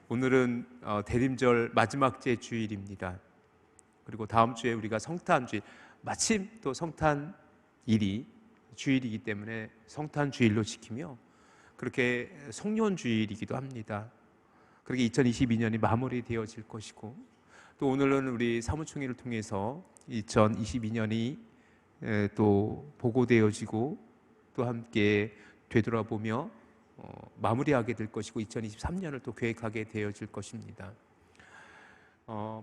오늘은 대림절 마지막 제 주일입니다. 그리고 다음 주에 우리가 성탄주일, 마침 또 성탄일이 주일이기 때문에 성탄주일로 지키며 그렇게 송년주일이기도 합니다. 그렇게 2022년이 마무리되어질 것이고, 또 오늘은 우리 사무총회를 통해서 2022년이 또 보고되어지고 또 함께 되돌아보며 마무리하게 될 것이고 2023년을 또 계획하게 되어질 것입니다.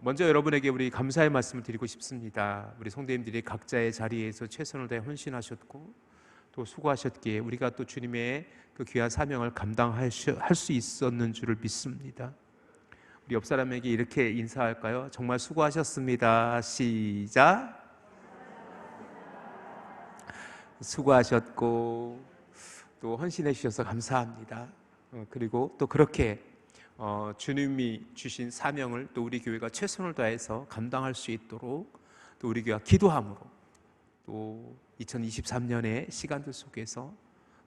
먼저 여러분에게 우리 감사의 말씀을 드리고 싶습니다. 우리 성도님들이 각자의 자리에서 최선을 다해 헌신하셨고 또 수고하셨기에 우리가 또 주님의 그 귀한 사명을 감당할 수 있었는 줄을 믿습니다. 우리 옆 사람에게 이렇게 인사할까요? 정말 수고하셨습니다. 시작. 수고하셨고 또 헌신해 주셔서 감사합니다. 그리고 또 그렇게 주님이 주신 사명을 또 우리 교회가 최선을 다해서 감당할 수 있도록 또 우리 교회가 기도함으로 또 2023년의 시간들 속에서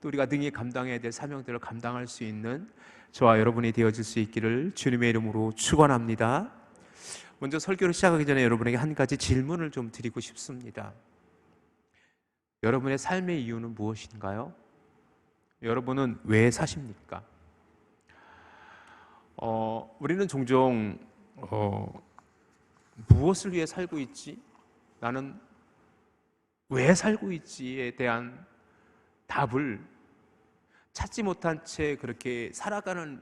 또 우리가 능히 감당해야 될 사명들을 감당할 수 있는 저와 여러분이 되어질 수 있기를 주님의 이름으로 축원합니다. 먼저 설교를 시작하기 전에 여러분에게 한 가지 질문을 좀 드리고 싶습니다. 여러분의 삶의 이유는 무엇인가요? 여러분은 왜 사십니까? 우리는 종종 무엇을 위해 살고 있지? 나는 왜 살고 있지에 대한 답을 찾지 못한 채 그렇게 살아가는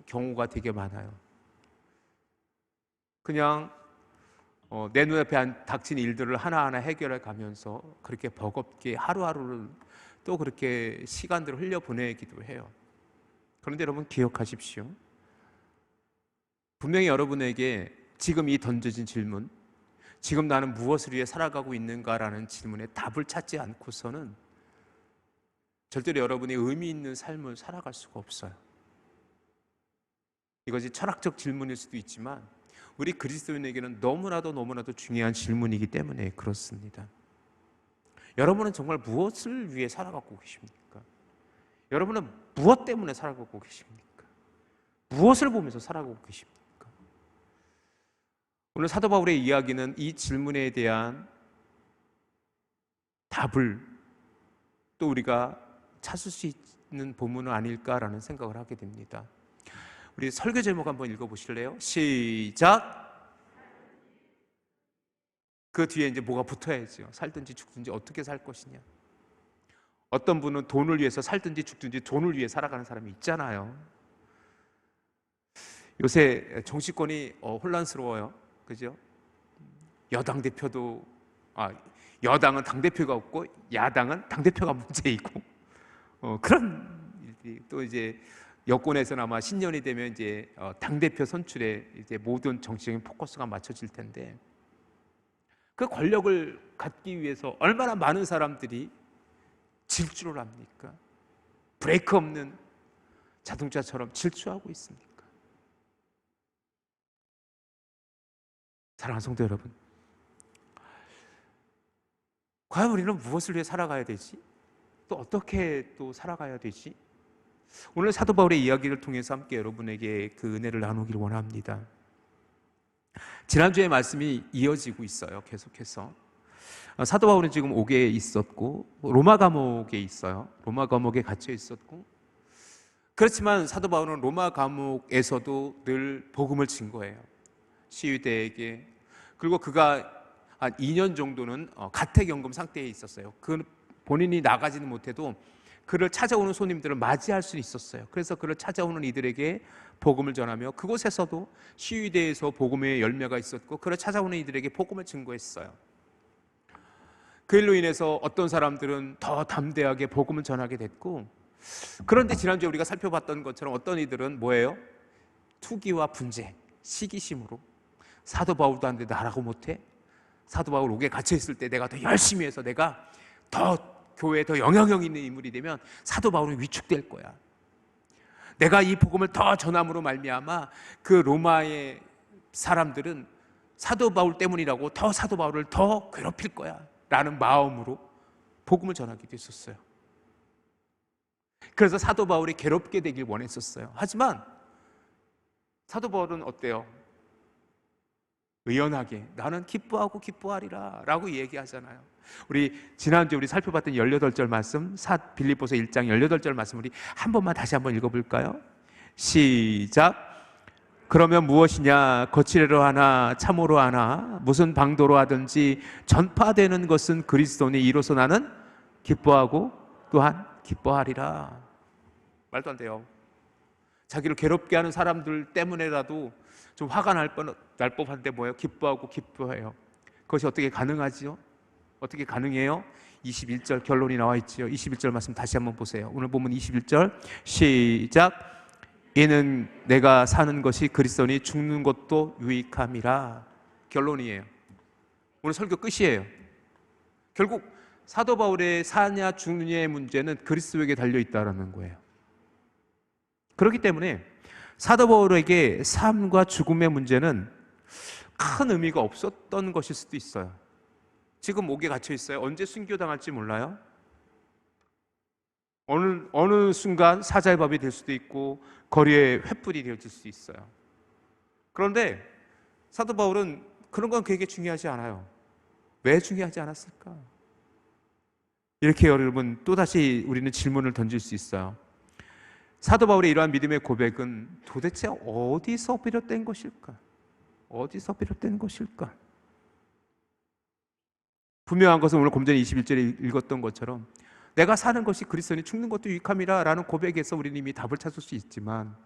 경우가 되게 많아요. 그냥 내 눈앞에 닥친 일들을 하나하나 해결해 가면서 그렇게 버겁게 하루하루를 또 그렇게 시간들을 흘려보내기도 해요. 그런데 여러분 기억하십시오. 분명히 여러분에게 지금 이 던져진 질문, 지금 나는 무엇을 위해 살아가고 있는가라는 질문에 답을 찾지 않고서는 절대로 여러분이 의미 있는 삶을 살아갈 수가 없어요. 이것이 철학적 질문일 수도 있지만 우리 그리스도인에게는 너무나도 중요한 질문이기 때문에 그렇습니다. 여러분은 정말 무엇을 위해 살아가고 계십니까? 여러분은 무엇 때문에 살아가고 계십니까? 무엇을 보면서 살아가고 계십니까? 오늘 사도 바울의 이야기는 이 질문에 대한 답을 또 우리가 찾을 수 있는 본문은 아닐까라는 생각을 하게 됩니다. 우리 설교 제목 한번 읽어보실래요? 시작! 그 뒤에 이제 뭐가 붙어야죠. 살든지 죽든지 어떻게 살 것이냐. 어떤 분은 돈을 위해서 살든지 죽든지 돈을 위해 살아가는 사람이 있잖아요. 요새 정치권이 혼란스러워요. 그죠? 여당은 당대표가 없고 야당은 당대표가 문제이고 그런 일들이 또 이제 여권에서는 아마 신년이 되면 이제 당대표 선출에 이제 모든 정치적인 포커스가 맞춰질 텐데 그 권력을 갖기 위해서 얼마나 많은 사람들이 질주를 합니까? 브레이크 없는 자동차처럼 질주하고 있습니까? 사랑하는 성도 여러분, 과연 우리는 무엇을 위해 살아가야 되지? 또 어떻게 또 살아가야 되지? 오늘 사도 바울의 이야기를 통해서 함께 여러분에게 그 은혜를 나누기를 원합니다. 지난주에 말씀이 이어지고 있어요. 계속해서 사도 바울은 지금 옥에 있었고 로마 감옥에 있어요. 로마 감옥에 갇혀 있었고, 그렇지만 사도 바울은 로마 감옥에서도 늘 복음을 증거해요. 시위대에게. 그리고 그가 한 2년 정도는 가택연금 상태에 있었어요. 그 본인이 나가지는 못해도 그를 찾아오는 손님들을 맞이할 수 있었어요. 그래서 그를 찾아오는 이들에게 복음을 전하며 그곳에서도 시위대에서 복음의 열매가 있었고 그를 찾아오는 이들에게 복음을 증거했어요. 그 일로 인해서 어떤 사람들은 더 담대하게 복음을 전하게 됐고, 그런데 지난주에 우리가 살펴봤던 것처럼 어떤 이들은 뭐예요? 투기와 분재, 시기심으로 사도 바울도 안 돼 나라고 못해? 사도 바울 옥에 갇혀있을 때 내가 더 열심히 해서 내가 더 교회에 더 영향력 있는 인물이 되면 사도 바울은 위축될 거야. 내가 이 복음을 더 전함으로 말미암아 그 로마의 사람들은 사도 바울 때문이라고 더 사도 바울을 더 괴롭힐 거야 라는 마음으로 복음을 전하기도 했었어요. 그래서 사도 바울이 괴롭게 되길 원했었어요. 하지만 사도 바울은 어때요? 의연하게 나는 기뻐하고 기뻐하리라 라고 얘기하잖아요. 우리 지난주에 우리 살펴봤던 18절 말씀, 빌립보서 1장 18절 말씀 우리 한 번만 다시 한번 읽어볼까요? 시작. 그러면 무엇이냐? 거칠애로 하나 참으로 하나 무슨 방도로 하든지 전파되는 것은 그리스도니 이로써 나는 기뻐하고 또한 기뻐하리라. 말도 안 돼요. 자기를 괴롭게 하는 사람들 때문에라도 좀 화가 날 법한데 뭐예요? 기뻐하고 기뻐해요. 그것이 어떻게 가능하지요? 어떻게 가능해요? 21절 결론이 나와 있지요. 21절 말씀 다시 한번 보세요. 오늘 본문 21절 시작. 이는 내가 사는 것이 그리스도니 죽는 것도 유익함이라. 결론이에요. 오늘 설교 끝이에요. 결국 사도 바울의 사냐 죽느냐의 문제는 그리스도에게 달려있다는 거예요. 그렇기 때문에 사도 바울에게 삶과 죽음의 문제는 큰 의미가 없었던 것일 수도 있어요. 지금 옥에 갇혀 있어요. 언제 순교당할지 몰라요. 어느 순간 사자의 밥이 될 수도 있고 거리에 횃불이 되어질 수도 있어요. 그런데 사도 바울은 그런 건 그에게 중요하지 않아요. 왜 중요하지 않았을까? 이렇게 여러분 또다시 우리는 질문을 던질 수 있어요. 사도 바울의 이러한 믿음의 고백은 도대체 어디서 비롯된 것일까? 어디서 비롯된 것일까? 분명한 것은 오늘 곰전이 21절에 읽었던 것처럼 내가 사는 것이 그리스도니 죽는 것도 유익함이라 라는 고백에서 우리는 이미 답을 찾을 수 있지만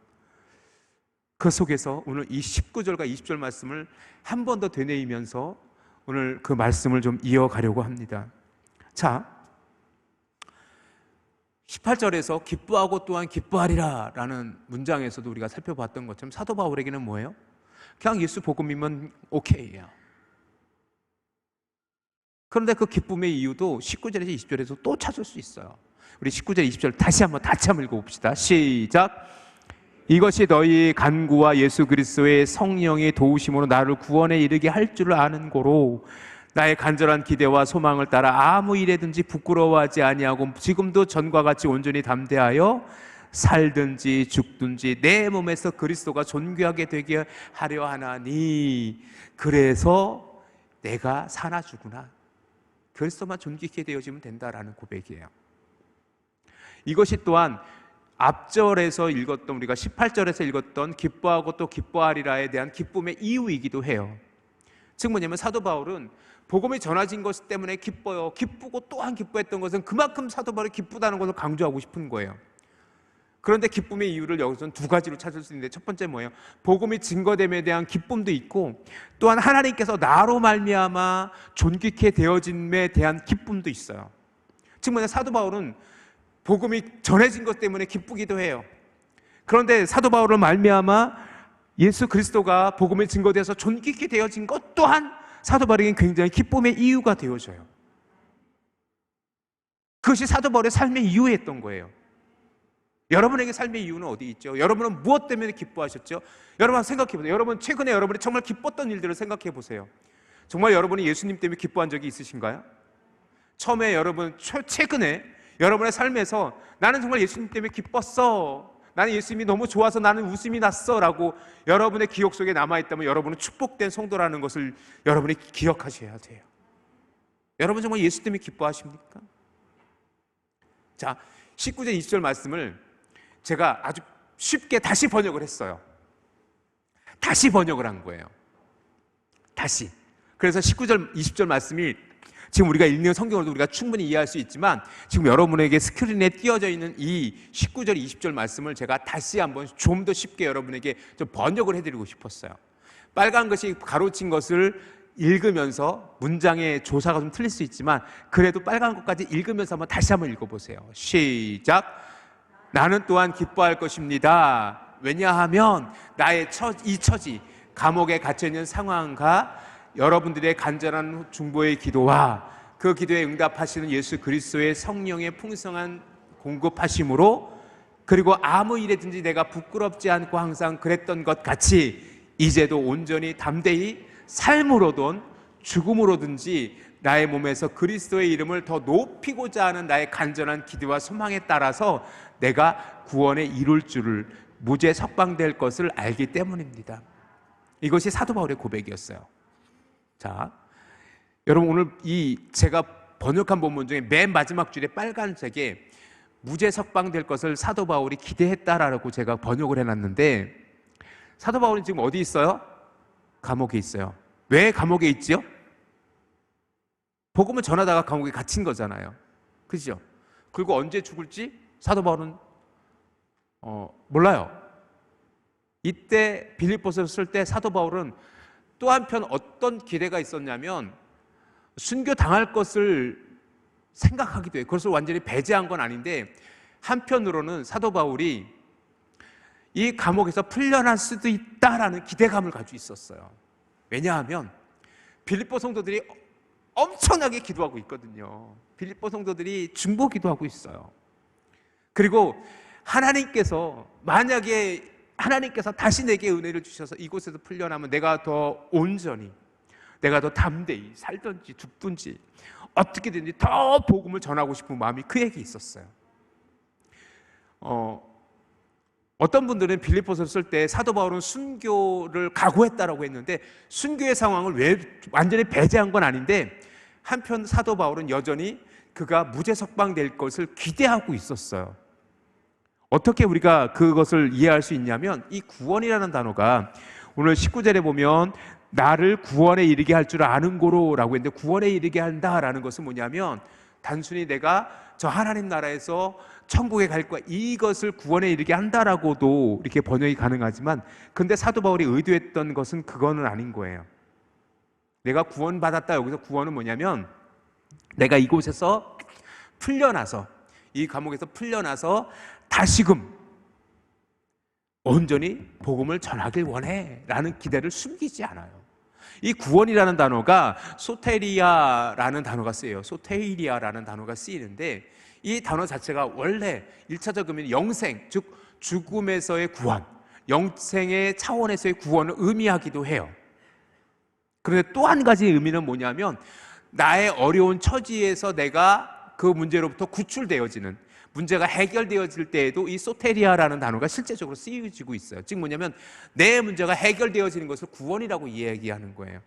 그 속에서 오늘 이 19절과 20절 말씀을 한 번 더 되뇌이면서 오늘 그 말씀을 좀 이어가려고 합니다. 자, 18절에서 기뻐하고 또한 기뻐하리라 라는 문장에서도 우리가 살펴봤던 것처럼 사도 바울에게는 뭐예요? 그냥 예수 복음이면 오케이예요. 그런데 그 기쁨의 이유도 19절에서 20절에서 또 찾을 수 있어요. 우리 19절 20절 다시 한번 읽어봅시다. 시작. 이것이 너희 간구와 예수 그리스도의 성령의 도우심으로 나를 구원에 이르게 할 줄을 아는 고로 나의 간절한 기대와 소망을 따라 아무 일에든지 부끄러워하지 아니하고 지금도 전과 같이 온전히 담대하여 살든지 죽든지 내 몸에서 그리스도가 존귀하게 되게 하려 하나니 그래서 내가 사나 죽으나 그리스도만 존귀케 되어지면 된다라는 고백이에요. 이것이 또한 앞절에서 읽었던 우리가 18절에서 읽었던 기뻐하고 또 기뻐하리라에 대한 기쁨의 이유이기도 해요. 즉 뭐냐면 사도 바울은 복음이 전해진 것 때문에 기뻐요. 기쁘고 또한 기뻐했던 것은 그만큼 사도 바울이 기쁘다는 것을 강조하고 싶은 거예요. 그런데 기쁨의 이유를 여기서는 두 가지로 찾을 수 있는데 첫 번째 뭐예요? 복음이 증거됨에 대한 기쁨도 있고 또한 하나님께서 나로 말미암아 존귀케 되어짐에 대한 기쁨도 있어요. 즉 뭐냐 사도 바울은 복음이 전해진 것 때문에 기쁘기도 해요. 그런데 사도 바울을 말미암아 예수 그리스도가 복음이 증거돼서 존귀케 되어진 것 또한 사도 바울에게는 굉장히 기쁨의 이유가 되어져요. 그것이 사도 바울의 삶의 이유였던 거예요. 여러분에게 삶의 이유는 어디 있죠? 여러분은 무엇 때문에 기뻐하셨죠? 여러분 생각해 보세요. 여러분 최근에 여러분이 정말 기뻤던 일들을 생각해 보세요. 정말 여러분이 예수님 때문에 기뻐한 적이 있으신가요? 처음에 여러분 최근에 여러분의 삶에서 나는 정말 예수님 때문에 기뻤어, 나는 예수님이 너무 좋아서 나는 웃음이 났어 라고 여러분의 기억 속에 남아있다면 여러분은 축복된 성도라는 것을 여러분이 기억하셔야 돼요. 여러분 정말 예수 때문에 기뻐하십니까? 자, 19절 20절 말씀을 제가 아주 쉽게 다시 번역을 했어요. 다시 번역을 한 거예요. 다시. 그래서 19절 20절 말씀이 지금 우리가 읽는 성경으로도 우리가 충분히 이해할 수 있지만 지금 여러분에게 스크린에 띄어져 있는 이 19절 20절 말씀을 제가 다시 한번 좀 더 쉽게 여러분에게 좀 번역을 해드리고 싶었어요. 빨간 것이 가로친 것을 읽으면서 문장의 조사가 좀 틀릴 수 있지만 그래도 빨간 것까지 읽으면서 다시 한번 읽어보세요. 시작. 나는 또한 기뻐할 것입니다. 왜냐하면 나의 이 처지, 감옥에 갇혀있는 상황과 여러분들의 간절한 중보의 기도와 그 기도에 응답하시는 예수 그리스도의 성령의 풍성한 공급하심으로 그리고 아무 일에든지 내가 부끄럽지 않고 항상 그랬던 것 같이 이제도 온전히 담대히 삶으로든 죽음으로든지 나의 몸에서 그리스도의 이름을 더 높이고자 하는 나의 간절한 기도와 소망에 따라서 내가 구원에 이룰 줄을 무죄 석방될 것을 알기 때문입니다. 이것이 사도 바울의 고백이었어요. 자, 여러분 오늘 이 제가 번역한 본문 중에 맨 마지막 줄에 빨간색에 무죄 석방될 것을 사도 바울이 기대했다라고 제가 번역을 해놨는데, 사도 바울은 지금 어디 있어요? 감옥에 있어요. 왜 감옥에 있지요? 복음을 전하다가 감옥에 갇힌 거잖아요. 그죠? 그리고 언제 죽을지 사도 바울은 몰라요. 이때 빌립보서를 쓸 때 사도 바울은 또 한편 어떤 기대가 있었냐면 순교 당할 것을 생각하기도 해요. 그것을 완전히 배제한 건 아닌데, 한편으로는 사도 바울이 이 감옥에서 풀려날 수도 있다라는 기대감을 가지고 있었어요. 왜냐하면 빌립보 성도들이 엄청나게 기도하고 있거든요. 빌립보 성도들이 중보 기도하고 있어요. 그리고 하나님께서 만약에 다시 내게 은혜를 주셔서 이곳에서 풀려나면 내가 더 온전히, 내가 더 담대히 살든지 죽든지 어떻게든지 더 복음을 전하고 싶은 마음이 그에게 있었어요. 어떤 분들은 빌립보서를 쓸 때 사도 바울은 순교를 각오했다라고 했는데, 순교의 상황을 왜 완전히 배제한 건 아닌데, 한편 사도 바울은 여전히 그가 무죄 석방될 것을 기대하고 있었어요. 어떻게 우리가 그것을 이해할 수 있냐면, 이 구원이라는 단어가 오늘 19절에 보면 나를 구원에 이르게 할 줄 아는 고로라고 했는데, 구원에 이르게 한다라는 것은 뭐냐면 단순히 내가 저 하나님 나라에서 천국에 갈 거야, 이것을 구원에 이르게 한다라고도 이렇게 번역이 가능하지만, 근데 사도 바울이 의도했던 것은 그거는 아닌 거예요. 내가 구원받았다, 여기서 구원은 뭐냐면 내가 이곳에서 풀려나서, 이 감옥에서 풀려나서 다시금 온전히 복음을 전하길 원해 라는 기대를 숨기지 않아요. 이 구원이라는 단어가 소테리아라는 단어가 쓰여요. 소테리아라는 단어가 쓰이는데, 이 단어 자체가 원래 1차적 의미는 영생, 즉 죽음에서의 구원, 영생의 차원에서의 구원을 의미하기도 해요. 그런데 또 한 가지 의미는 뭐냐면 나의 어려운 처지에서 내가 그 문제로부터 구출되어지는, 문제가 해결되어질 때에도 이 소테리아라는 단어가 실제적으로 쓰여지고 있어요. 즉 뭐냐면 내 문제가 해결되어지는 것을 구원이라고 이야기하는 거예요.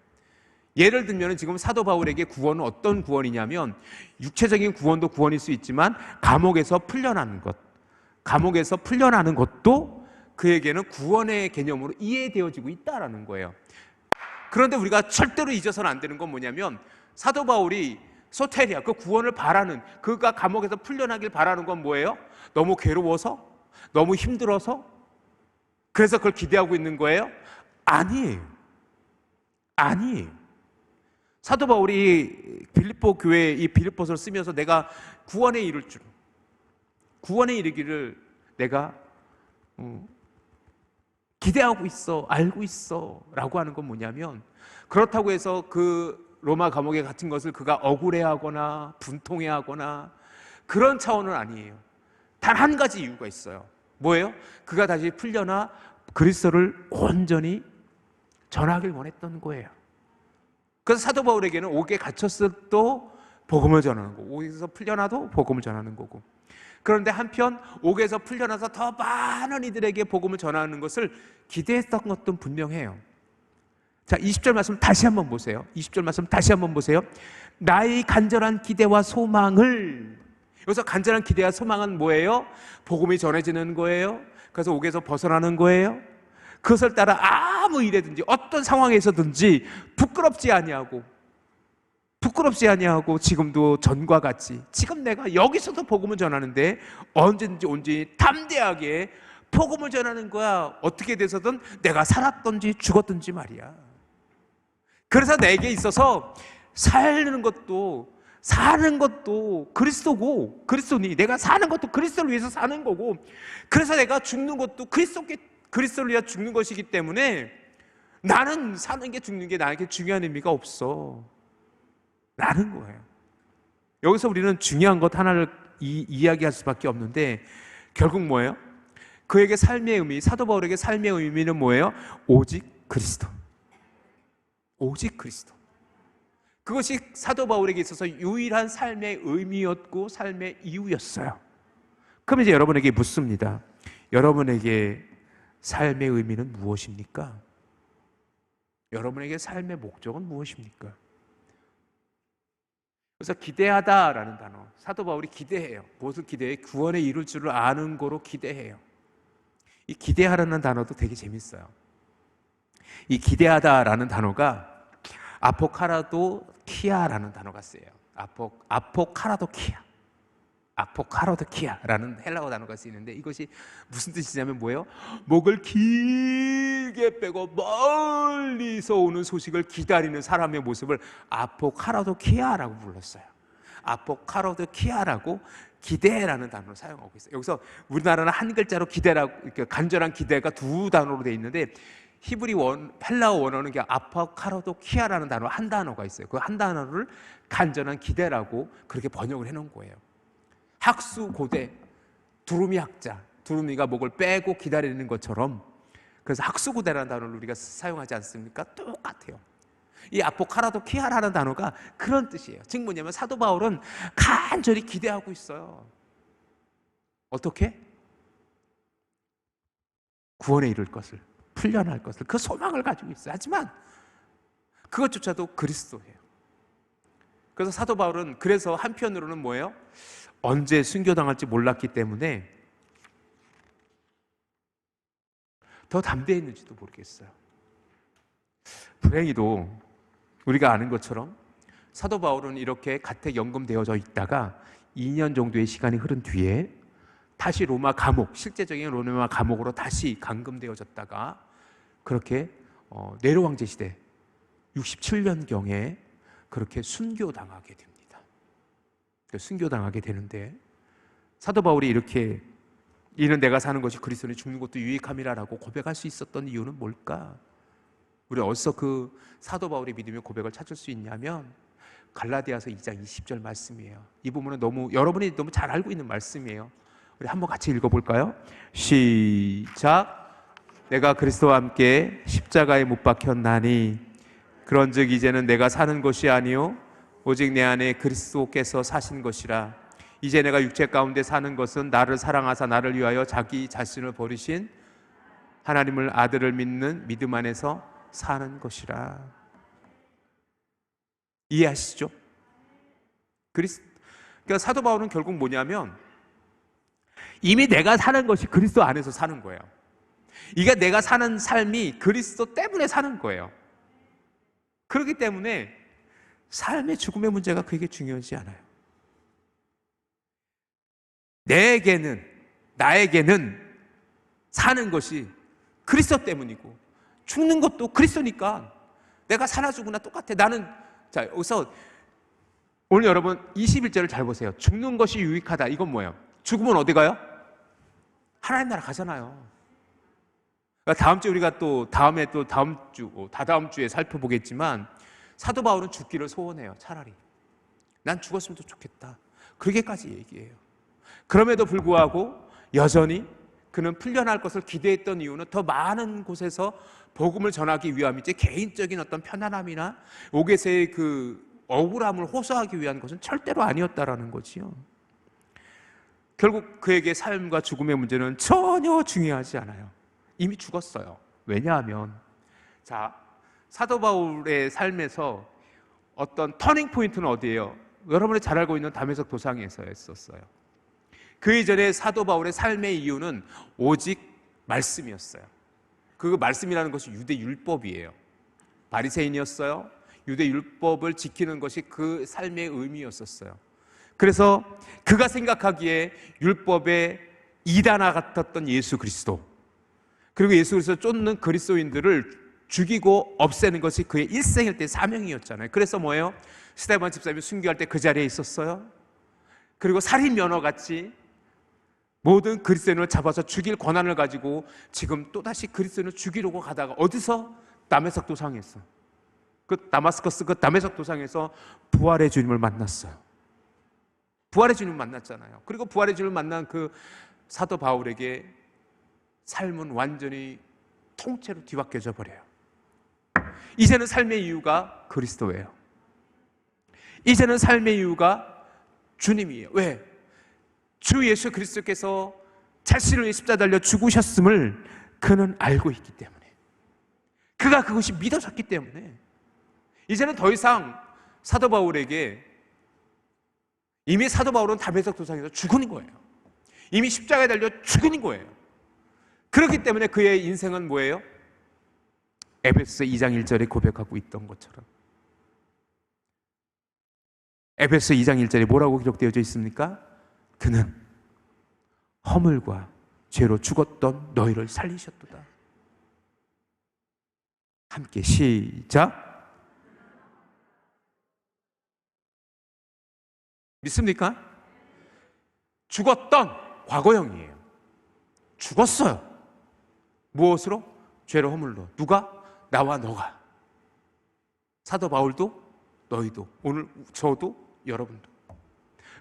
예를 들면 지금 사도 바울에게 구원은 어떤 구원이냐면, 육체적인 구원도 구원일 수 있지만 감옥에서 풀려나는 것, 감옥에서 풀려나는 것도 그에게는 구원의 개념으로 이해되어지고 있다라는 거예요. 그런데 우리가 절대로 잊어서는 안 되는 건 뭐냐면, 사도 바울이 소테리아, 그 구원을 바라는, 그가 감옥에서 풀려나길 바라는 건 뭐예요? 너무 괴로워서? 너무 힘들어서? 그래서 그걸 기대하고 있는 거예요? 아니에요. 사도 바울이 빌립보 교회 이 빌립보서를 쓰면서 내가 구원에 이를 줄, 구원에 이르기를 내가 기대하고 있어, 알고 있어 라고 하는 건 뭐냐면, 그렇다고 해서 그 로마 감옥에 갇힌 것을 그가 억울해하거나 분통해하거나 그런 차원은 아니에요. 단 한 가지 이유가 있어요. 뭐예요? 그가 다시 풀려나 그리스도를 온전히 전하길 원했던 거예요. 그래서 사도 바울에게는 옥에 갇혔을 또 복음을 전하는 거고, 옥에서 풀려나도 복음을 전하는 거고, 그런데 한편 옥에서 풀려나서 더 많은 이들에게 복음을 전하는 것을 기대했던 것도 분명해요. 자, 20절 말씀 다시 한번 보세요. 20절 말씀 다시 한번 보세요. 나의 간절한 기대와 소망을, 여기서 간절한 기대와 소망은 뭐예요? 복음이 전해지는 거예요. 그래서 옥에서 벗어나는 거예요. 그것을 따라 아무 일에든지 어떤 상황에서든지 부끄럽지 아니하고 지금도 전과 같이, 지금 내가 여기서도 복음을 전하는데 언제든지 온전히 담대하게 복음을 전하는 거야. 어떻게 돼서든 내가 살았든지 죽었든지 말이야. 그래서 내게 있어서 사는 것도 그리스도고, 그리스도니 내가 사는 것도 그리스도를 위해서 사는 거고, 그래서 내가 죽는 것도 그리스도를 위해 죽는 것이기 때문에 나는 사는 게 죽는 게 나에게 중요한 의미가 없어 라는 거예요. 여기서 우리는 중요한 것 하나를 이야기할 수밖에 없는데, 결국 뭐예요? 그에게 삶의 의미, 사도 바울에게 삶의 의미는 뭐예요? 오직 그리스도. 오직 그리스도. 그것이 사도 바울에게 있어서 유일한 삶의 의미였고 삶의 이유였어요. 그럼 이제 여러분에게 묻습니다. 여러분에게 삶의 의미는 무엇입니까? 여러분에게 삶의 목적은 무엇입니까? 그래서 기대하다라는 단어, 사도 바울이 기대해요. 무엇을 기대해? 구원에 이룰 줄을 아는 거로 기대해요. 이 기대하라는 단어도 되게 재밌어요. 이 기대하다라는 단어가 아포카라도키아라는 단어가 쓰여요. 아포카라도키아라는 헬라어 단어가 쓰이는데, 이것이 무슨 뜻이냐면 뭐예요? 목을 길게 빼고 멀리서 오는 소식을 기다리는 사람의 모습을 아포카라도키아라고 불렀어요. 아포카라도키아라고 기대라는 단어를 사용하고 있어요. 여기서 우리나라는 한 글자로 기대라고, 간절한 기대가 두 단어로 되어 있는데, 헬라어 원어는 아포카라도키아라는 단어 한 단어가 있어요. 그 한 단어를 간절한 기대라고 그렇게 번역을 해놓은 거예요. 학수고대, 두루미 학자, 두루미가 목을 빼고 기다리는 것처럼, 그래서 학수고대라는 단어를 우리가 사용하지 않습니까? 똑같아요. 이 아포카라도키아라는 단어가 그런 뜻이에요. 즉 뭐냐면 사도 바울은 간절히 기대하고 있어요. 어떻게? 구원에 이를 것을, 풀려날 것을, 그 소망을 가지고 있어요. 하지만 그것조차도 그리스도예요. 그래서 사도 바울은 그래서 한편으로는 뭐예요? 언제 순교당할지 몰랐기 때문에 더 담대했는지도 모르겠어요. 불행히도 우리가 아는 것처럼 사도 바울은 이렇게 가택 연금되어져 있다가 2년 정도의 시간이 흐른 뒤에 다시 로마 감옥, 실제적인 로마 감옥으로 다시 감금되어졌다가 그렇게 네로 황제 시대 67년경에 그렇게 순교당하게 됩니다. 순교당하게 되는데, 사도 바울이 이렇게 이는 내가 사는 것이 그리스도니 죽는 것도 유익함이라라고 고백할 수 있었던 이유는 뭘까? 우리 어디서 그 사도 바울의 믿음의 고백을 찾을 수 있냐면 갈라디아서 2장 20절 말씀이에요. 이 부분은 여러분이 너무 잘 알고 있는 말씀이에요. 우리 한번 같이 읽어볼까요? 시작. 내가 그리스도와 함께 십자가에 못 박혔나니 그런즉 이제는 내가 사는 것이 아니요 오직 내 안에 그리스도께서 사신 것이라. 이제 내가 육체 가운데 사는 것은 나를 사랑하사 나를 위하여 자기 자신을 버리신 하나님을 아들을 믿는 믿음 안에서 사는 것이라. 이해하시죠? 그러니까 사도 바울은 결국 뭐냐면 이미 내가 사는 것이 그리스도 안에서 사는 거예요. 이게 내가 사는 삶이 그리스도 때문에 사는 거예요. 그렇기 때문에 삶의 죽음의 문제가 그게 중요하지 않아요. 나에게는 사는 것이 그리스도 때문이고 죽는 것도 그리스도니까 내가 사나 죽으나 똑같아. 자, 여기서 오늘 여러분 21절을 잘 보세요. 죽는 것이 유익하다. 이건 뭐예요? 죽으면 어디 가요? 하나님 나라 가잖아요. 다음 주에 우리가 다음 주에 살펴보겠지만 사도 바울은 죽기를 소원해요. 차라리 난 죽었으면 더 좋겠다. 그렇게까지 얘기해요. 그럼에도 불구하고 여전히 그는 풀려날 것을 기대했던 이유는 더 많은 곳에서 복음을 전하기 위함이지 개인적인 어떤 편안함이나 옥에서의 그 억울함을 호소하기 위한 것은 절대로 아니었다라는 거지요. 결국 그에게 삶과 죽음의 문제는 전혀 중요하지 않아요. 이미 죽었어요. 왜냐하면 사도 바울의 삶에서 어떤 터닝 포인트는 어디예요? 여러분이 잘 알고 있는 다메섹 도상에서였었어요. 그 이전에 사도 바울의 삶의 이유는 오직 말씀이었어요. 그 말씀이라는 것이 유대 율법이에요. 바리새인이었어요. 유대 율법을 지키는 것이 그 삶의 의미였었어요. 그래서 그가 생각하기에 율법의 이단아 같았던 예수 그리스도, 그리고 예수 그리스도를 쫓는 그리스도인들을 죽이고 없애는 것이 그의 일생일 때 사명이었잖아요. 그래서 뭐예요? 스데반 집사님이 순교할 때 그 자리에 있었어요. 그리고 살인 면허같이 모든 그리스도인을 잡아서 죽일 권한을 가지고 지금 또다시 그리스도인을 죽이려고 가다가 어디서? 다메섹 도상에서, 다마스커스 다메섹 도상에서 부활의 주님을 만났어요. 부활의 주님을 만났잖아요. 그리고 부활의 주님을 만난 그 사도 바울에게 삶은 완전히 통째로 뒤바뀌어져 버려요. 이제는 삶의 이유가 그리스도예요. 이제는 삶의 이유가 주님이에요. 왜? 주 예수 그리스도께서 자신을 위해 십자가 달려 죽으셨음을 그는 알고 있기 때문에, 그가 그것이 믿어졌기 때문에 이제는 더 이상 사도 바울에게, 이미 사도 바울은 다메섹 도상에서 죽은 거예요. 이미 십자가에 달려 죽은 거예요. 그렇기 때문에 그의 인생은 뭐예요? 에베소 2장 1절에 고백하고 있던 것처럼, 에베소 2장 1절에 뭐라고 기록되어져 있습니까? 그는 허물과 죄로 죽었던 너희를 살리셨도다. 함께 시작. 믿습니까? 죽었던 과거형이에요. 죽었어요. 무엇으로? 죄로 허물로. 누가? 나와 너가. 사도 바울도, 너희도, 오늘 저도, 여러분도.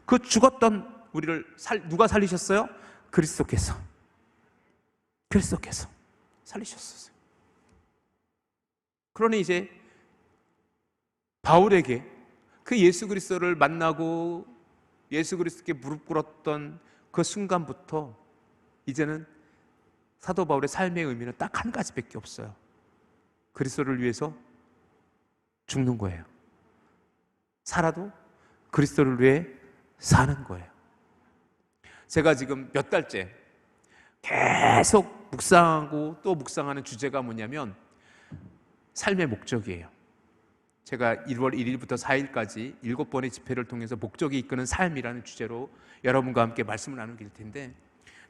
그 죽었던 우리를 누가 살리셨어요? 그리스도께서 살리셨어요. 그러니 이제 바울에게 그 예수 그리스도를 만나고 예수 그리스도께 무릎 꿇었던 그 순간부터 이제는 사도 바울의 삶의 의미는 딱 한 가지밖에 없어요. 그리스도를 위해서 죽는 거예요. 살아도 그리스도를 위해 사는 거예요. 제가 지금 몇 달째 계속 묵상하고 또 묵상하는 주제가 뭐냐면 삶의 목적이에요. 제가 1월 1일부터 4일까지 7번의 집회를 통해서 목적이 이끄는 삶이라는 주제로 여러분과 함께 말씀을 나누길 텐데,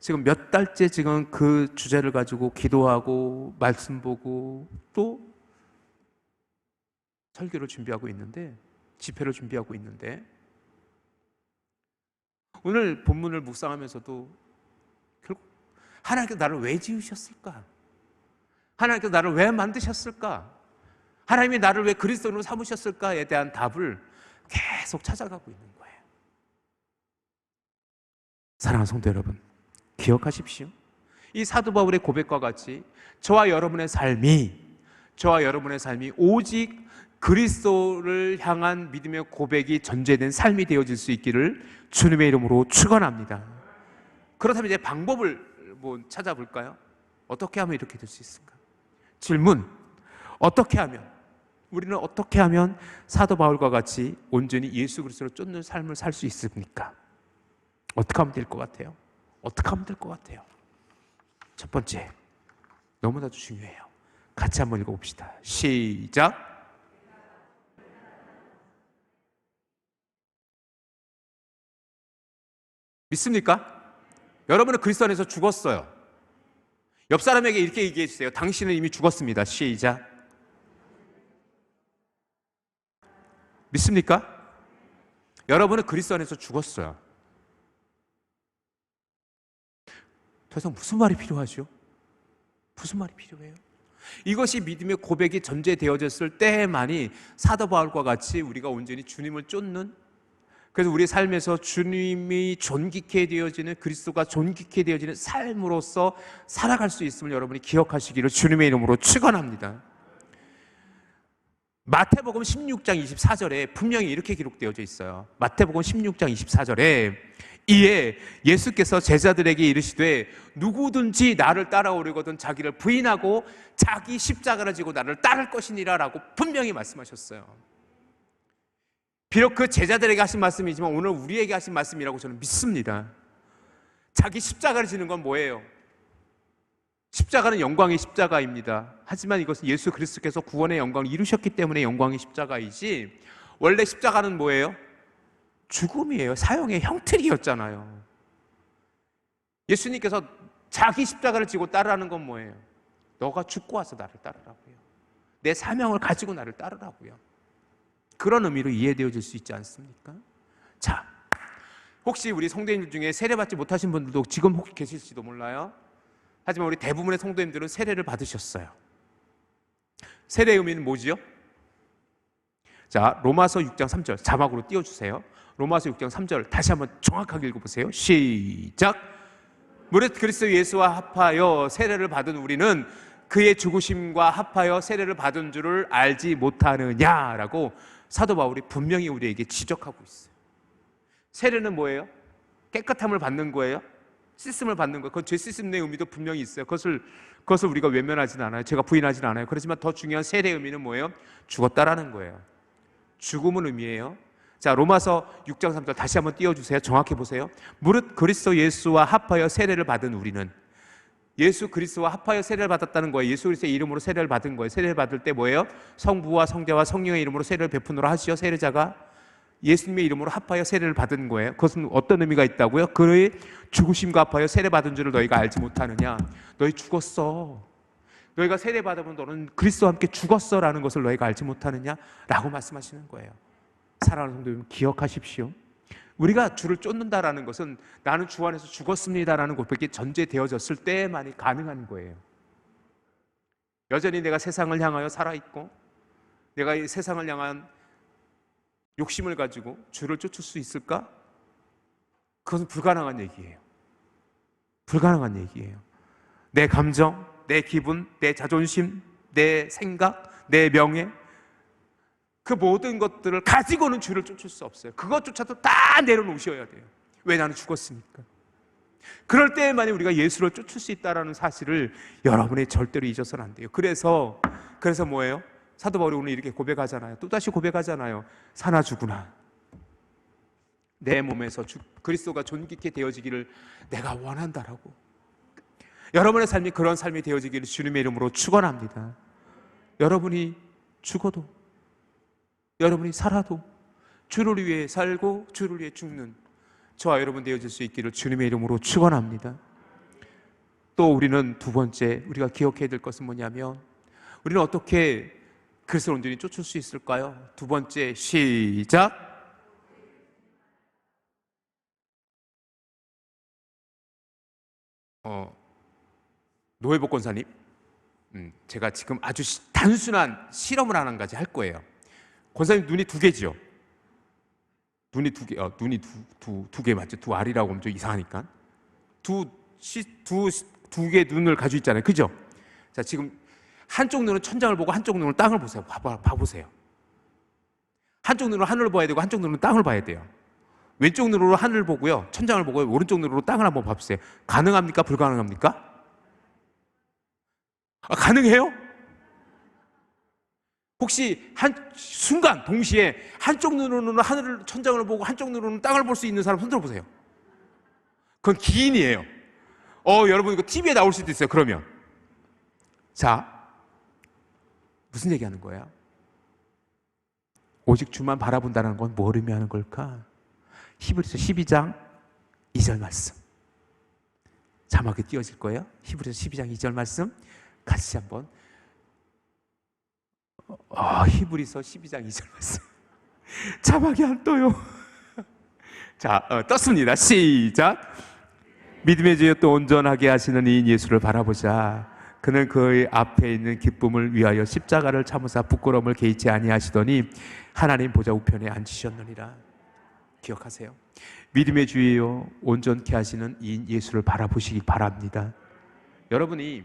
지금 몇 달째 지금 그 주제를 가지고 기도하고 말씀 보고 또 설교를 준비하고 있는데, 집회를 준비하고 있는데, 오늘 본문을 묵상하면서도 결국 하나님께서 나를 왜 지으셨을까? 하나님께서 나를 왜 만드셨을까? 하나님이 나를 왜 그리스도인으로 삼으셨을까에 대한 답을 계속 찾아가고 있는 거예요. 사랑하는 성도 여러분, 기억하십시오. 이 사도 바울의 고백과 같이 저와 여러분의 삶이 오직 그리스도를 향한 믿음의 고백이 전제된 삶이 되어질 수 있기를 주님의 이름으로 축원합니다. 그렇다면 이제 방법을 찾아볼까요? 어떻게 하면 이렇게 될 수 있을까? 질문, 우리는 어떻게 하면 사도 바울과 같이 온전히 예수 그리스도를 쫓는 삶을 살 수 있습니까? 어떻게 하면 될 것 같아요? 첫 번째, 너무나도 중요해요. 같이 한번 읽어봅시다. 시작. 믿습니까? 여러분은 그리스도 안에서 죽었어요. 옆 사람에게 이렇게 얘기해 주세요. 당신은 이미 죽었습니다. 시작. 믿습니까? 여러분은 그리스도 안에서 죽었어요. 더 이상 무슨 말이 필요하죠? 무슨 말이 필요해요? 이것이 믿음의 고백이 전제되어졌을 때만이 사도 바울과 같이 우리가 온전히 주님을 쫓는, 그래서 우리 삶에서 주님이 존귀케 되어지는, 그리스도가 존귀케 되어지는 삶으로서 살아갈 수 있음을 여러분이 기억하시기를 주님의 이름으로 축원합니다. 마태복음 16장 24절에 분명히 이렇게 기록되어져 있어요. 마태복음 16장 24절에 이에 예수께서 제자들에게 이르시되 누구든지 나를 따라오려거든 자기를 부인하고 자기 십자가를 지고 나를 따를 것이니라 라고 분명히 말씀하셨어요. 비록 그 제자들에게 하신 말씀이지만 오늘 우리에게 하신 말씀이라고 저는 믿습니다. 자기 십자가를 지는 건 뭐예요? 십자가는 영광의 십자가입니다. 하지만 이것은 예수 그리스도께서 구원의 영광을 이루셨기 때문에 영광의 십자가이지, 원래 십자가는 뭐예요? 죽음이에요. 사형의 형틀이었잖아요. 예수님께서 자기 십자가를 지고 따르라는 건 뭐예요? 너가 죽고 와서 나를 따르라고요. 내 사명을 가지고 나를 따르라고요. 그런 의미로 이해되어질 수 있지 않습니까? 자, 혹시 우리 성도님들 중에 세례받지 못하신 분들도 지금 혹시 계실지도 몰라요. 하지만 우리 대부분의 성도님들은 세례를 받으셨어요. 세례의 의미는 뭐지요? 자, 로마서 6장 3절 자막으로 띄워주세요. 로마서 6장 3절 다시 한번 정확하게 읽어보세요. 시작. 무릇 그리스도 예수와 합하여 세례를 받은 우리는 그의 죽으심과 합하여 세례를 받은 줄을 알지 못하느냐라고 사도 바울이 분명히 우리에게 지적하고 있어요. 세례는 뭐예요? 깨끗함을 받는 거예요? 씻음을 받는 것, 그건 죄 씻음의 의미도 분명히 있어요. 그것을 우리가 외면하지는 않아요. 제가 부인하지는 않아요. 그렇지만 더 중요한 세례의 의미는 뭐예요? 죽었다라는 거예요. 죽음은 의미예요. 자, 로마서 6장 3절 다시 한번 띄워주세요. 정확히 보세요. 무릇 그리스도 예수와 합하여 세례를 받은 우리는, 예수 그리스도와 합하여 세례를 받았다는 거예요. 예수 그리스도의 이름으로 세례를 받은 거예요. 세례를 받을 때 뭐예요? 성부와 성자와 성령의 이름으로 세례를 베푸노라 하시어 세례자가 예수님의 이름으로 합하여 세례를 받은 거예요. 그것은 어떤 의미가 있다고요? 그의 죽으심과 합하여 세례 받은 줄을 너희가 알지 못하느냐? 너희 죽었어. 너희가 세례 받으면 너는 그리스도와 함께 죽었어라는 것을 너희가 알지 못하느냐? 라고 말씀하시는 거예요. 사랑하는 성도 여러분, 기억하십시오. 우리가 주를 쫓는다라는 것은 나는 주 안에서 죽었습니다라는 고백이 전제되어졌을 때만이 가능한 거예요. 여전히 내가 세상을 향하여 살아있고 내가 이 세상을 향한 욕심을 가지고 주를 쫓을 수 있을까? 그것은 불가능한 얘기예요. 불가능한 얘기예요. 내 감정, 내 기분, 내 자존심, 내 생각, 내 명예, 그 모든 것들을 가지고는 주를 쫓을 수 없어요. 그것조차도 다 내려놓으셔야 돼요. 왜? 나는 죽었으니까. 그럴 때에만이 우리가 예수를 쫓을 수 있다는 사실을 여러분이 절대로 잊어서는 안 돼요. 그래서 뭐예요? 사도 바울이 오늘 이렇게 고백하잖아요. 또다시 고백하잖아요. 사나 죽으나 내 몸에서 그리스도가 존귀케 되어지기를 내가 원한다라고. 여러분의 삶이 그런 삶이 되어지기를 주님의 이름으로 축원합니다. 여러분이 죽어도, 여러분이 살아도 주를 위해 살고 주를 위해 죽는 저와 여러분 되어질 수 있기를 주님의 이름으로 축원합니다. 또 우리는 두 번째 우리가 기억해야 될 것은 뭐냐면, 우리는 어떻게 그리스도를 온전히 쫓을 수 있을까요? 두 번째, 시작. 노회복 권사님, 제가 지금 아주 단순한 실험을 하나 가지 할 거예요. 권사님 눈이 두 개죠? 눈이 두 개, 눈이 두 개 맞죠? 두 알이라고 하면 좀 이상하니까. 두 개 눈을 가지고 있잖아요. 그죠? 자, 지금 한쪽 눈은 천장을 보고 한쪽 눈은 땅을 보세요. 봐보세요. 한쪽 눈으로 하늘을 봐야 되고 한쪽 눈으로 땅을 봐야 돼요. 왼쪽 눈으로 하늘을 보고요, 천장을 보고요, 오른쪽 눈으로 땅을 한번 봐보세요. 가능합니까? 불가능합니까? 가능해요? 혹시 한 순간 동시에 한쪽 눈으로는 하늘을, 천장을 보고 한쪽 눈으로는 땅을 볼 수 있는 사람 손 들어보세요. 그건 기인이에요. 여러분 이거 TV에 나올 수도 있어요. 그러면 자, 무슨 얘기하는 거예요? 오직 주만 바라본다는 건 뭘 의미하는 걸까? 히브리서 12장 2절 말씀 자막에 띄워질 거예요. 히브리서 12장 2절 말씀 같이 한번. 히브리서 12장 2절 말씀 자막이 안 떠요. 자, 떴습니다. 시작. 믿음의 주여 또 온전하게 하시는 이인 예수를 바라보자. 그는 그의 앞에 있는 기쁨을 위하여 십자가를 참으사 부끄러움을 개의치 아니하시더니 하나님 보좌 우편에 앉으셨느니라. 기억하세요. 믿음의 주여 온전케 하시는 이인 예수를 바라보시기 바랍니다. 여러분이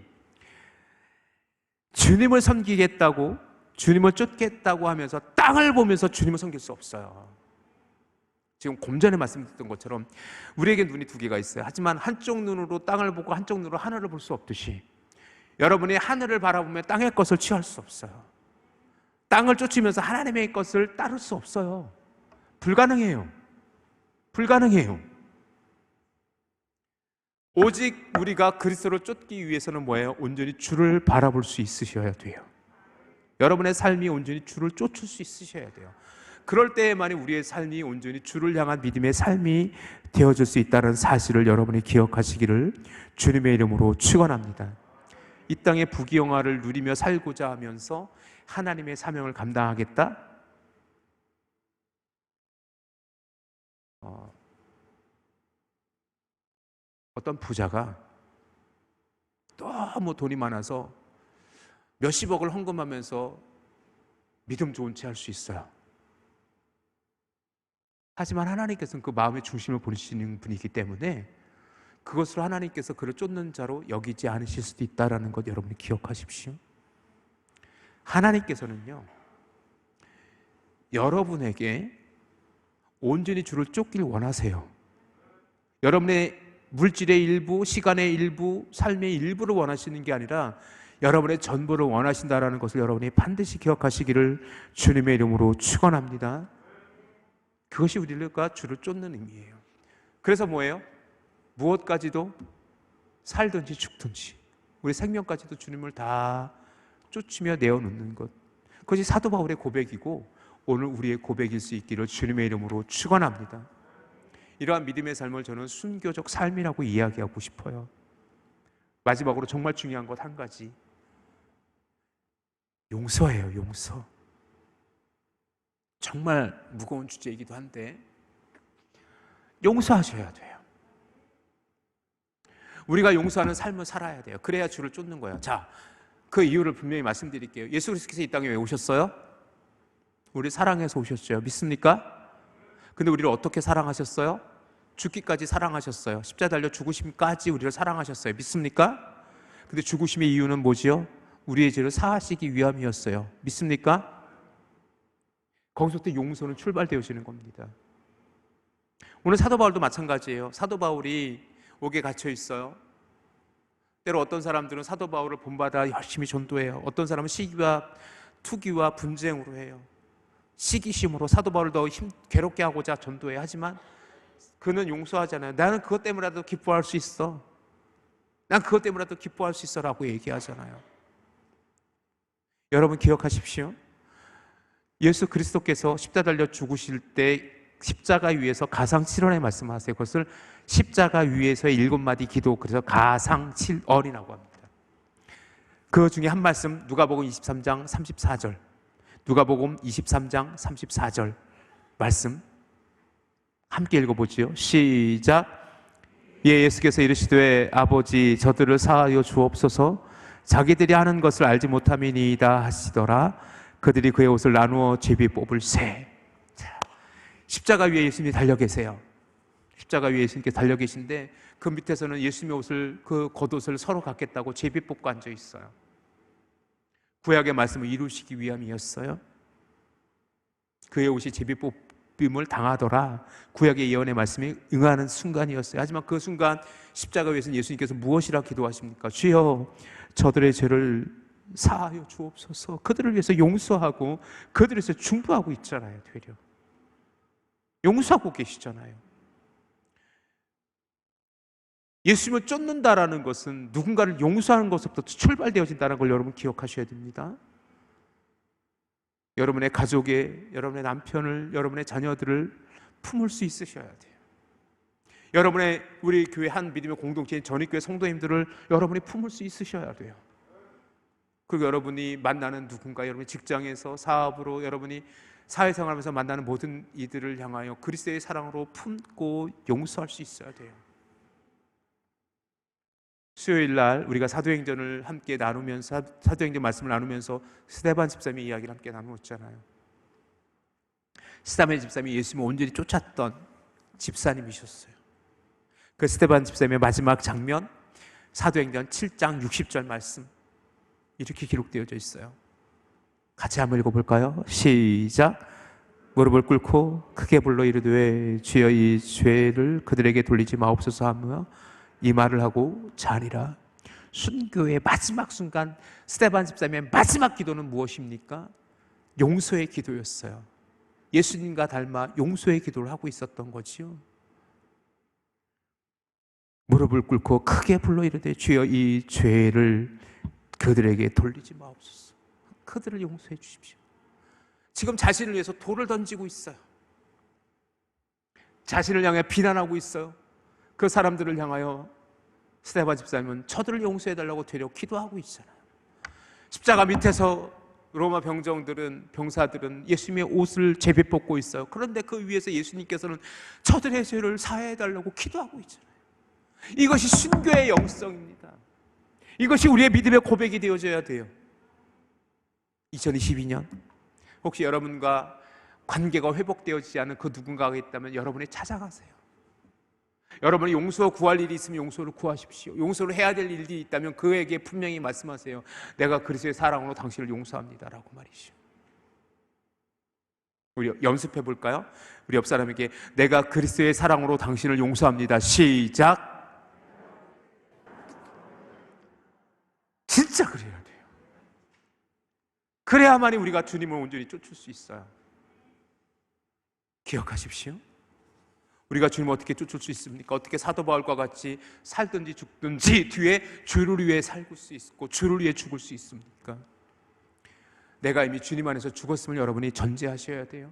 주님을 섬기겠다고, 주님을 쫓겠다고 하면서 땅을 보면서 주님을 섬길 수 없어요. 지금 좀 전에 말씀드렸던 것처럼 우리에게 눈이 두 개가 있어요. 하지만 한쪽 눈으로 땅을 보고 한쪽 눈으로 하늘을 볼 수 없듯이 여러분이 하늘을 바라보며 땅의 것을 취할 수 없어요. 땅을 쫓으면서 하나님의 것을 따를 수 없어요. 불가능해요. 불가능해요. 오직 우리가 그리스도를 쫓기 위해서는 뭐예요? 온전히 주를 바라볼 수 있으셔야 돼요. 여러분의 삶이 온전히 주를 쫓을 수 있으셔야 돼요. 그럴 때에만이 우리의 삶이 온전히 주를 향한 믿음의 삶이 되어질 수 있다는 사실을 여러분이 기억하시기를 주님의 이름으로 축원합니다. 이 땅의 부귀영화를 누리며 살고자 하면서 하나님의 사명을 감당하겠다? 어떤 부자가 너무 돈이 많아서 몇십억을 헌금하면서 믿음 좋은 채 할 수 있어요. 하지만 하나님께서는 그 마음의 중심을 보시는 분이기 때문에 그것으로 하나님께서 그를 쫓는 자로 여기지 않으실 수도 있다는 것 여러분이 기억하십시오. 하나님께서는요, 여러분에게 온전히 주를 쫓길 원하세요. 여러분의 물질의 일부, 시간의 일부, 삶의 일부를 원하시는 게 아니라 여러분의 전부를 원하신다라는 것을 여러분이 반드시 기억하시기를 주님의 이름으로 축원합니다. 그것이 우리가 주를 쫓는 의미예요. 그래서 뭐예요? 무엇까지도 살든지 죽든지 우리 생명까지도 주님을 다 쫓으며 내어놓는 것, 그것이 사도 바울의 고백이고 오늘 우리의 고백일 수 있기를 주님의 이름으로 축원합니다. 이러한 믿음의 삶을 저는 순교적 삶이라고 이야기하고 싶어요. 마지막으로 정말 중요한 것 한 가지, 용서예요. 용서. 정말 무거운 주제이기도 한데 용서하셔야 돼요. 우리가 용서하는 삶을 살아야 돼요. 그래야 주를 쫓는 거예요. 자, 그 이유를 분명히 말씀드릴게요. 예수 그리스도께서 이 땅에 왜 오셨어요? 우리 사랑해서 오셨어요. 믿습니까? 근데 우리를 어떻게 사랑하셨어요? 죽기까지 사랑하셨어요. 십자가 달려 죽으심까지 우리를 사랑하셨어요. 믿습니까? 근데 죽으심의 이유는 뭐지요? 우리의 죄를 사하시기 위함이었어요. 믿습니까? 거기서부터 용서는 출발되어지는 겁니다. 오늘 사도 바울도 마찬가지예요. 사도 바울이 옥에 갇혀 있어요. 때로 어떤 사람들은 사도 바울을 본받아 열심히 전도해요. 어떤 사람은 시기와 투기와 분쟁으로 해요. 시기심으로 사도 바울을 더 괴롭게 하고자 전도해요. 하지만 그는 용서하잖아요. 나는 그것 때문에라도 기뻐할 수 있어. 난 그것 때문에라도 기뻐할 수 있어 라고 얘기하잖아요. 여러분 기억하십시오. 예수 그리스도께서 십자가 달려 죽으실 때 십자가 위에서 가상칠언의 말씀하세요. 그것을 십자가 위에서의 7마디 기도, 그래서 가상칠언이라고 합니다. 그 중에 한 말씀, 누가복음 23장 34절, 누가복음 23장 34절 말씀 함께 읽어보지요. 시작. 예수께서 이르시되 아버지 저들을 사하여 주옵소서, 자기들이 하는 것을 알지 못함이니이다 하시더라. 그들이 그의 옷을 나누어 제비 뽑을새. 십자가 위에 예수님이 달려 계세요. 십자가 위에 예수님께 달려 계신데 그 밑에서는 예수님의 옷을, 그 겉옷을 서로 갖겠다고 제비 뽑고 앉아 있어요. 구약의 말씀을 이루시기 위함이었어요. 그의 옷이 제비 뽑힘을 당하더라. 구약의 예언의 말씀이 응하는 순간이었어요. 하지만 그 순간 십자가 위에서는 예수님께서 무엇이라 기도하십니까? 주여 저들의 죄를 사하여 주옵소서. 그들을 위해서 용서하고 그들을 위해서 중보하고 있잖아요. 되려 용서하고 계시잖아요. 예수님을 쫓는다라는 것은 누군가를 용서하는 것부터 출발되어진다는 걸 여러분 기억하셔야 됩니다. 여러분의 가족에, 여러분의 남편을, 여러분의 자녀들을 품을 수 있으셔야 돼요. 여러분의 우리 교회 한 믿음의 공동체인 전익교회 성도님들을 여러분이 품을 수 있으셔야 돼요. 그리고 여러분이 만나는 누군가, 여러분이 직장에서 사업으로, 여러분이 사회생활하면서 만나는 모든 이들을 향하여 그리스도의 사랑으로 품고 용서할 수 있어야 돼요. 수요일 날 우리가 사도행전을 함께 나누면서, 사도행전 말씀을 나누면서 스데반 집사님의 이야기를 함께 나누었잖아요. 스데반 집사님이 예수님을 온전히 쫓았던 집사님이셨어요. 그 스데반 집사님의 마지막 장면, 사도행전 7장 60절 말씀 이렇게 기록되어져 있어요. 같이 한번 읽어볼까요? 시작. 무릎을 꿇고 크게 불러 이르되 주여 이 죄를 그들에게 돌리지 마옵소서 하며 이 말을 하고 자니라. 순교의 마지막 순간 스데반 집사님의 마지막 기도는 무엇입니까? 용서의 기도였어요. 예수님과 닮아 용서의 기도를 하고 있었던 거지요. 무릎을 꿇고 크게 불러 이르되 주여 이 죄를 그들에게 돌리지 마옵소서. 그들을 용서해 주십시오. 지금 자신을 위해서 돌을 던지고 있어요. 자신을 향해 비난하고 있어요. 그 사람들을 향하여 스데반 집사님은 저들을 용서해달라고 되려 기도하고 있잖아요. 십자가 밑에서 로마 병사들은 예수님의 옷을 제비 뽑고 있어요. 그런데 그 위에서 예수님께서는 저들의 죄를 사해달라고 기도하고 있잖아요. 이것이 순교의 영성입니다. 이것이 우리의 믿음의 고백이 되어져야 돼요. 2022년 혹시 여러분과 관계가 회복되어지지 않은 그 누군가가 있다면 여러분이 찾아가세요. 여러분이 용서 구할 일이 있으면 용서를 구하십시오. 용서를 해야 될 일이 있다면 그에게 분명히 말씀하세요. 내가 그리스도의 사랑으로 당신을 용서합니다 라고 말이죠. 우리 연습해 볼까요? 우리 옆 사람에게 내가 그리스도의 사랑으로 당신을 용서합니다. 시작. 진짜 그래야 돼요. 그래야만이 우리가 주님을 온전히 쫓을 수 있어요. 기억하십시오. 우리가 주님을 어떻게 쫓을 수 있습니까? 어떻게 사도 바울과 같이 살든지 죽든지 뒤에 주를 위해 살고 수 있고 주를 위해 죽을 수 있습니까? 내가 이미 주님 안에서 죽었음을 여러분이 전제하셔야 돼요.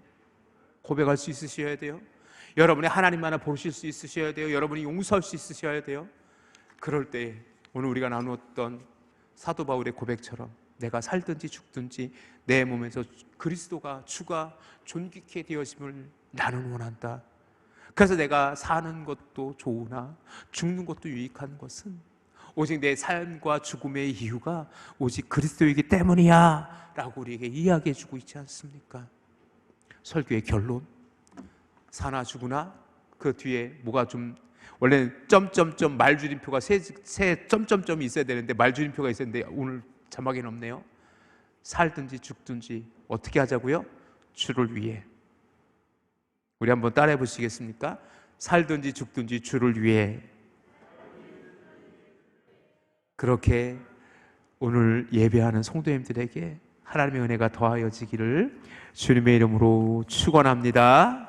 고백할 수 있으셔야 돼요. 여러분이 하나님만을 보실 수 있으셔야 돼요. 여러분이 용서할 수 있으셔야 돼요. 그럴 때 오늘 우리가 나누었던 사도 바울의 고백처럼 내가 살든지 죽든지 내 몸에서 그리스도가 주가 존귀케 되어짐을 나는 원한다. 그래서 내가 사는 것도 좋으나 죽는 것도 유익한 것은 오직 내 삶과 죽음의 이유가 오직 그리스도이기 때문이야 라고 우리에게 이야기해 주고 있지 않습니까? 설교의 결론, 사나 죽으나 그 뒤에 뭐가 좀 원래는 점점점 말줄임표가 세 점점점이 있어야 되는데 말줄임표가 있었는데 오늘 자막에는 없네요. 살든지 죽든지 어떻게 하자고요? 주를 위해. 우리 한번 따라해 보시겠습니까? 살든지 죽든지 주를 위해. 그렇게 오늘 예배하는 성도님들에게 하나님의 은혜가 더하여지기를 주님의 이름으로 축원합니다.